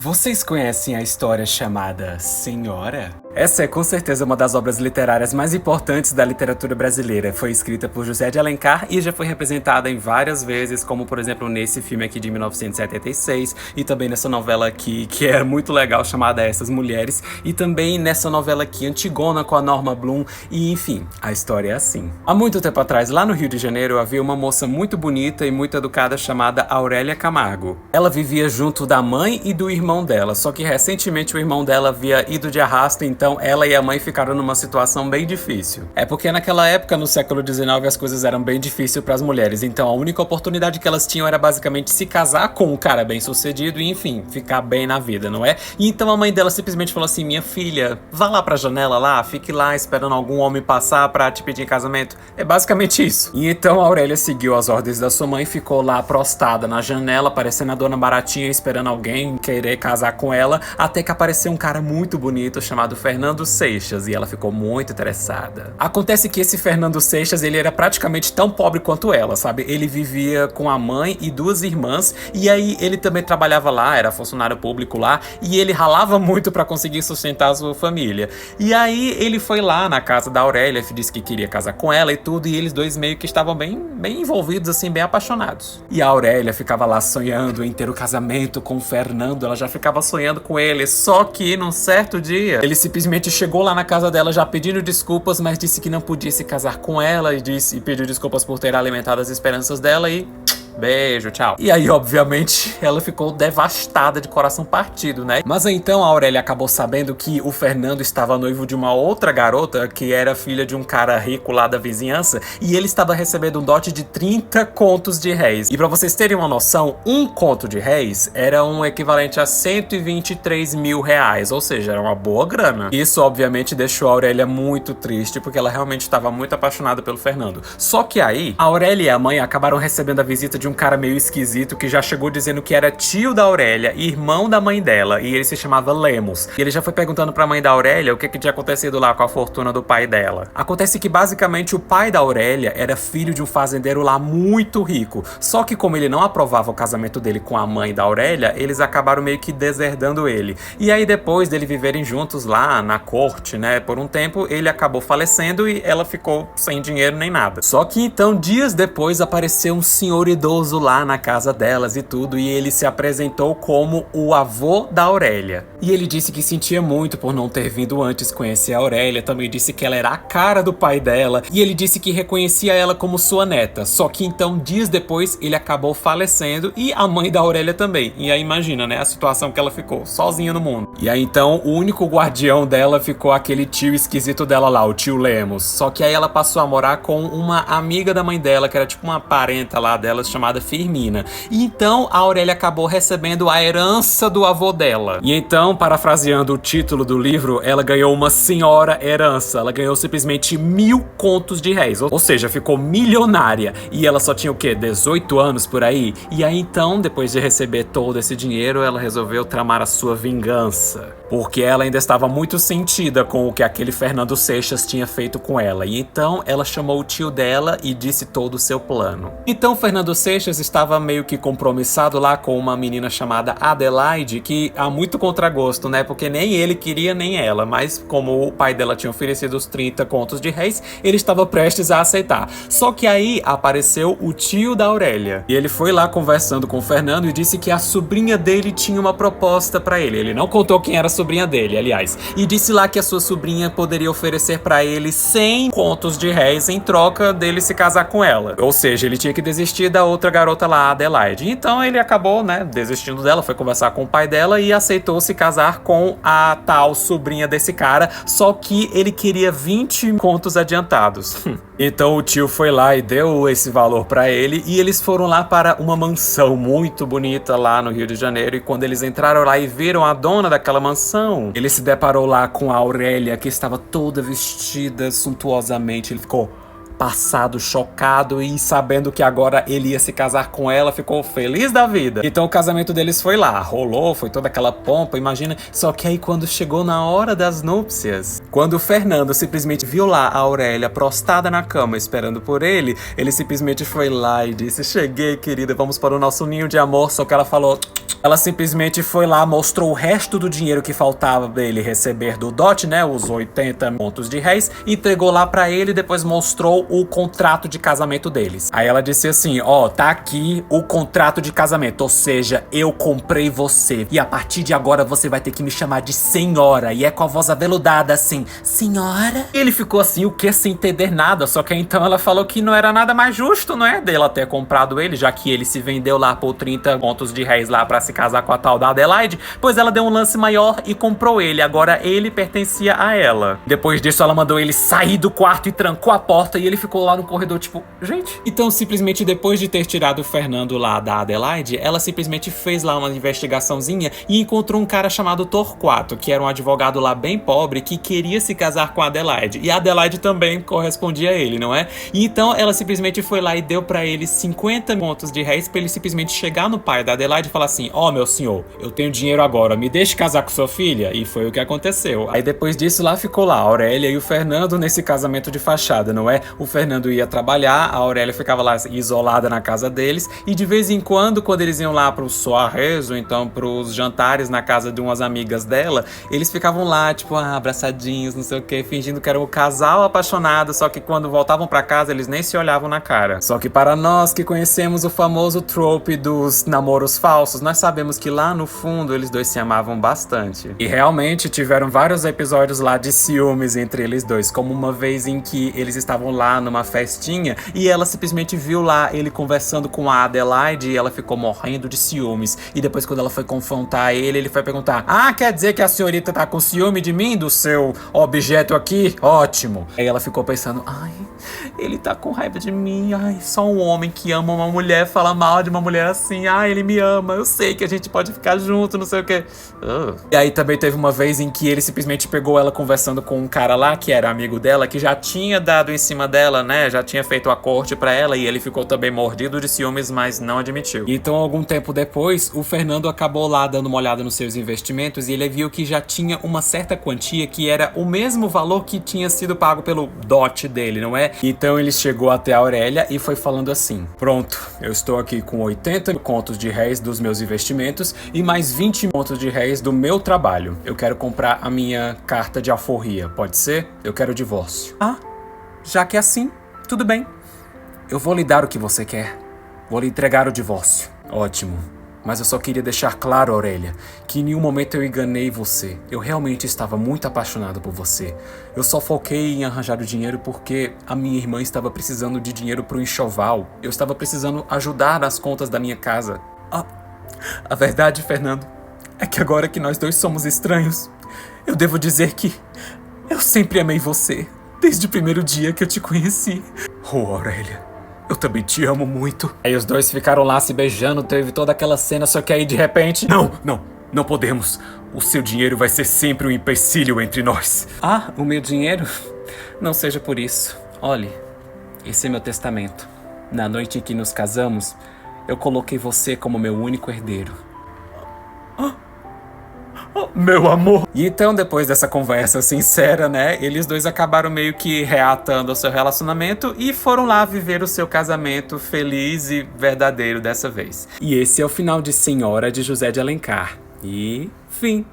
Vocês conhecem a história chamada Senhora? Essa é com certeza uma das obras literárias mais importantes da literatura brasileira. Foi escrita por José de Alencar e já foi representada em várias vezes, como por exemplo nesse filme aqui de 1976 e também nessa novela aqui, que é muito legal, chamada Essas Mulheres, e também nessa novela aqui, Antigona, com a Norma Bloom, e enfim, a história é assim. Há muito tempo atrás, lá no Rio de Janeiro, havia uma moça muito bonita e muito educada chamada Aurélia Camargo. Ela vivia junto da mãe e do irmão dela, só que recentemente o irmão dela havia ido de arrasto, então ela e a mãe ficaram numa situação bem difícil. É porque naquela época, no século XIX, as coisas eram bem difíceis para as mulheres, então a única oportunidade que elas tinham era basicamente se casar com um cara bem sucedido e enfim, ficar bem na vida, não é? E então a mãe dela simplesmente falou assim: minha filha, vá lá pra janela lá, fique lá esperando algum homem passar pra te pedir em casamento. É basicamente isso. E então a Aurélia seguiu as ordens da sua mãe, ficou lá prostada na janela, parecendo a dona Baratinha, esperando alguém querer casar com ela, até que apareceu um cara muito bonito chamado Fernando Seixas, e ela ficou muito interessada. Acontece que esse Fernando Seixas, ele era praticamente tão pobre quanto ela, sabe? Ele vivia com a mãe e duas irmãs, e aí ele também trabalhava lá, era funcionário público lá, e ele ralava muito pra conseguir sustentar a sua família. E aí ele foi lá na casa da Aurélia, disse que queria casar com ela e tudo, e eles dois meio que estavam bem envolvidos, assim, bem apaixonados. E a Aurélia ficava lá sonhando em ter o casamento com o Fernando, ela já ficava sonhando com ele, só que num certo dia, ele simplesmente chegou lá na casa dela já pedindo desculpas, mas disse que não podia se casar com ela e pediu desculpas por ter alimentado as esperanças dela e... beijo, tchau. E aí, obviamente, ela ficou devastada, de coração partido, né? Mas então a Aurélia acabou sabendo que o Fernando estava noivo de uma outra garota que era filha de um cara rico lá da vizinhança, e ele estava recebendo um dote de 30 contos de réis. E pra vocês terem uma noção, um conto de réis era um equivalente a 123 mil reais, ou seja, era uma boa grana. Isso, obviamente, deixou a Aurélia muito triste, porque ela realmente estava muito apaixonada pelo Fernando. Só que aí, a Aurélia e a mãe acabaram recebendo a visita de um cara meio esquisito que já chegou dizendo que era tio da Aurélia e irmão da mãe dela, e ele se chamava Lemos. E ele já foi perguntando pra mãe da Aurélia o que tinha acontecido lá com a fortuna do pai dela. Acontece que basicamente o pai da Aurélia era filho de um fazendeiro lá muito rico, só que como ele não aprovava o casamento dele com a mãe da Aurélia, eles acabaram meio que deserdando ele. E aí depois dele viverem juntos lá na corte, né, por um tempo, ele acabou falecendo e ela ficou sem dinheiro nem nada. Só que então, dias depois, apareceu um senhor idoso lá na casa delas e tudo, e ele se apresentou como o avô da Aurélia. E ele disse que sentia muito por não ter vindo antes conhecer a Aurélia, também disse que ela era a cara do pai dela, e ele disse que reconhecia ela como sua neta. Só que então, dias depois, ele acabou falecendo, e a mãe da Aurélia também. E aí imagina, né, a situação que ela ficou, sozinha no mundo. E aí então, o único guardião dela ficou aquele tio esquisito dela lá, o tio Lemos. Só que aí ela passou a morar com uma amiga da mãe dela, que era tipo uma parenta lá dela, chamada Firmina. E então a Aurélia acabou recebendo a herança do avô dela. E então, parafraseando o título do livro, ela ganhou uma senhora herança. Ela ganhou simplesmente 1000 contos de réis. Ou seja, ficou milionária. E ela só tinha o quê? 18 anos por aí? E aí então, depois de receber todo esse dinheiro, ela resolveu tramar a sua vingança. Porque ela ainda estava muito sentida com o que aquele Fernando Seixas tinha feito com ela. E então ela chamou o tio dela e disse todo o seu plano. Então Fernando Seixas estava meio que compromissado lá com uma menina chamada Adelaide, que há muito contragosto, né? Porque nem ele queria nem ela, mas como o pai dela tinha oferecido os 30 contos de réis, ele estava prestes a aceitar. Só que aí apareceu o tio da Aurélia. E ele foi lá conversando com o Fernando e disse que a sobrinha dele tinha uma proposta pra ele. Ele não contou quem era a sobrinha dele, aliás. E disse lá que a sua sobrinha poderia oferecer pra ele 100 contos de réis em troca dele se casar com ela. Ou seja, ele tinha que desistir da outra garota lá, Adelaide. Então ele acabou, né, desistindo dela, foi conversar com o pai dela e aceitou se casar com a tal sobrinha desse cara, só que ele queria 20 contos adiantados. Então o tio foi lá e deu esse valor pra ele, e eles foram lá para uma mansão muito bonita lá no Rio de Janeiro, e quando eles entraram lá e viram a dona daquela mansão, ele se deparou lá com a Aurélia, que estava toda vestida suntuosamente. Ele ficou passado, chocado, e sabendo que agora ele ia se casar com ela, ficou feliz da vida. Então o casamento deles foi lá, rolou, foi toda aquela pompa, imagina. Só que aí quando chegou na hora das núpcias, quando o Fernando simplesmente viu lá a Aurélia prostada na cama esperando por ele, ele simplesmente foi lá e disse: cheguei, querida, vamos para o nosso ninho de amor. Só que ela falou: Ela simplesmente foi lá, mostrou o resto do dinheiro que faltava dele receber do dote, né, os 80 contos de réis, entregou lá pra ele e depois mostrou o contrato de casamento deles. Aí ela disse assim, ó, tá aqui o contrato de casamento, ou seja, eu comprei você e a partir de agora você vai ter que me chamar de senhora, e é com a voz aveludada assim, senhora? E ele ficou assim, o que, sem entender nada, só que então ela falou que não era nada mais justo, não é, dela ter comprado ele, já que ele se vendeu lá por 30 contos de réis lá pra se casar com a tal da Adelaide, pois ela deu um lance maior e comprou ele, agora ele pertencia a ela. Depois disso ela mandou ele sair do quarto e trancou a porta e ele ficou lá no corredor tipo, gente... Então simplesmente depois de ter tirado o Fernando lá da Adelaide, ela simplesmente fez lá uma investigaçãozinha e encontrou um cara chamado Torquato, que era um advogado lá bem pobre que queria se casar com a Adelaide, e a Adelaide também correspondia a ele, não é? E então ela simplesmente foi lá e deu pra ele 50 contos de réis pra ele simplesmente chegar no pai da Adelaide e falar assim, ó, meu senhor, eu tenho dinheiro agora, me deixe casar com sua filha? E foi o que aconteceu. Aí depois disso lá ficou lá a Aurélia e o Fernando nesse casamento de fachada, não é? O Fernando ia trabalhar, a Aurélia ficava lá isolada na casa deles, e de vez em quando eles iam lá pros soirées ou então pros jantares na casa de umas amigas dela, eles ficavam lá, tipo, abraçadinhos, não sei o que, fingindo que era um casal apaixonado, só que quando voltavam pra casa eles nem se olhavam na cara. Só que para nós que conhecemos o famoso trope dos namoros falsos, nós sabemos que lá no fundo eles dois se amavam bastante. E realmente tiveram vários episódios lá de ciúmes entre eles dois, como uma vez em que eles estavam lá numa festinha e ela simplesmente viu lá ele conversando com a Adelaide e ela ficou morrendo de ciúmes. E depois quando ela foi confrontar ele foi perguntar, quer dizer que a senhorita tá com ciúme de mim, do seu objeto aqui? Ótimo. Aí ela ficou pensando, ele tá com raiva de mim, só um homem que ama uma mulher fala mal de uma mulher assim, ele me ama, eu sei que a gente pode ficar junto, não sei o que. E aí também teve uma vez em que ele simplesmente pegou ela conversando com um cara lá, que era amigo dela, que já tinha dado em cima dela, né, já tinha feito a corte pra ela, e ele ficou também mordido de ciúmes, mas não admitiu. Então algum tempo depois, o Fernando acabou lá dando uma olhada nos seus investimentos e ele viu que já tinha uma certa quantia que era o mesmo valor que tinha sido pago pelo dote dele, não é? Então ele chegou até a Aurélia e foi falando assim, pronto, eu estou aqui com 80 contos de réis dos meus investimentos e mais 20 contos de réis do meu trabalho. Eu quero comprar a minha carta de alforria, pode ser? Eu quero o divórcio. Já que é assim, tudo bem. Eu vou lhe dar o que você quer. Vou lhe entregar o divórcio. Ótimo. Mas eu só queria deixar claro, Aurélia, que em nenhum momento eu enganei você. Eu realmente estava muito apaixonado por você. Eu só foquei em arranjar o dinheiro porque a minha irmã estava precisando de dinheiro pro enxoval. Eu estava precisando ajudar nas contas da minha casa. A verdade, Fernando, é que agora que nós dois somos estranhos, eu devo dizer que eu sempre amei você, desde o primeiro dia que eu te conheci. Aurélia, eu também te amo muito. Aí os dois ficaram lá se beijando, teve toda aquela cena, só que aí de repente... Não podemos. O seu dinheiro vai ser sempre um empecilho entre nós. O meu dinheiro? Não seja por isso. Olhe, esse é meu testamento. Na noite em que nos casamos, eu coloquei você como meu único herdeiro. Meu amor! E então, depois dessa conversa sincera, né, eles dois acabaram meio que reatando o seu relacionamento e foram lá viver o seu casamento feliz e verdadeiro dessa vez. E esse é o final de Senhora de José de Alencar. E fim.